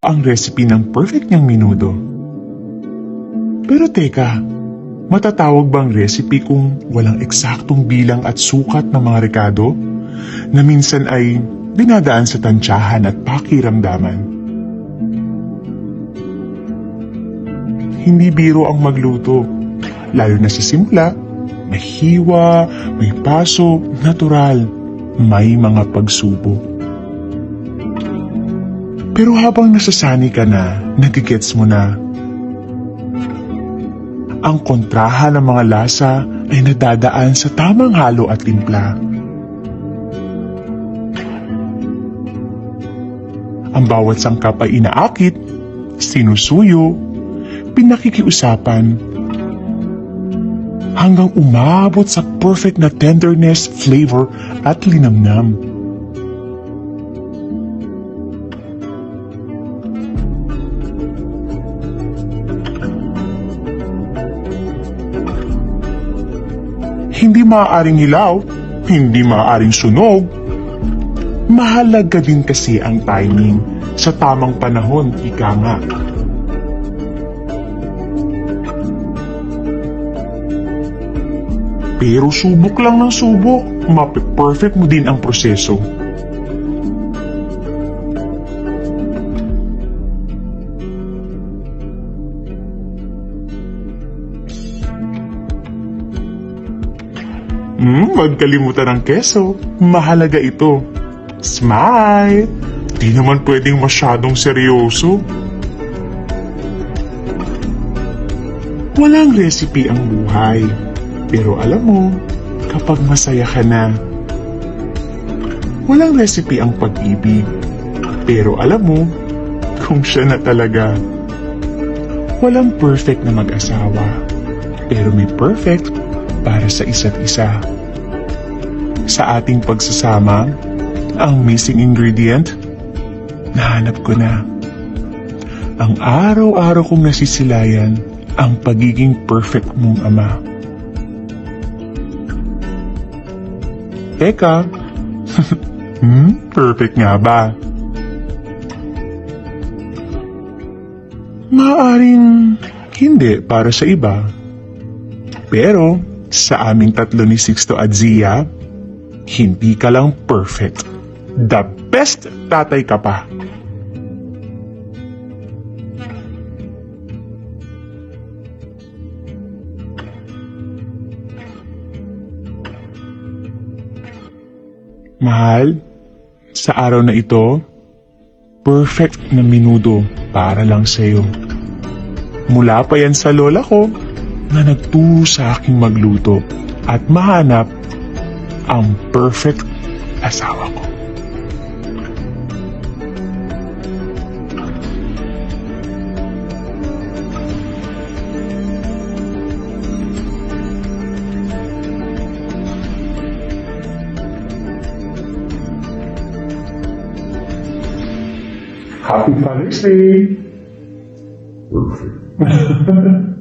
ang recipe ng perfect niyang menudo. Pero teka, matatawag bang recipe kung walang eksaktong bilang at sukat ng mga rekado na minsan ay dinadaan sa tansyahan at pakiramdaman? Hindi biro ang magluto, lalo na sa simula. May hiwa, may paso, natural, may mga pagsubok. Pero habang nasasani ka na, nagigets mo na. Ang kontrahan ng mga lasa ay nadadaan sa tamang halo at timpla. Ang bawat sangkap ay inaakit, sinusuyo, pinakikiusapan, hanggang umabot sa perfect na tenderness, flavor at linamnam. Hindi maaaring hilaw, hindi maaaring sunog. Mahalaga din kasi ang timing sa tamang panahon, ika nga. Pero subok lang ng subok, mape-perfect mo din ang proseso. Huwag kalimutan ng keso. Mahalaga ito. Smile! Di naman pwedeng masyadong seryoso. Walang recipe ang buhay. Pero alam mo, kapag masaya ka na. Walang recipe ang pag-ibig. Pero alam mo, kung siya na talaga. Walang perfect na mag-asawa. Pero may perfect para sa isa't isa. Sa ating pagsasama, ang missing ingredient, nahanap ko na. Ang araw-araw kong nasisilayan, ang pagiging perfect mong ama. Teka, perfect nga ba? Maaring hindi para sa iba. Pero sa aming tatlo ni Sixto at Zia, hindi ka lang perfect. The best tatay ka pa. Mahal, sa araw na ito, perfect na menudo para lang sa'yo. Mula pa yan sa lola ko na nagturo sa aking magluto at mahanap ang perfect asawa ko. Happy Father's Day! Perfect.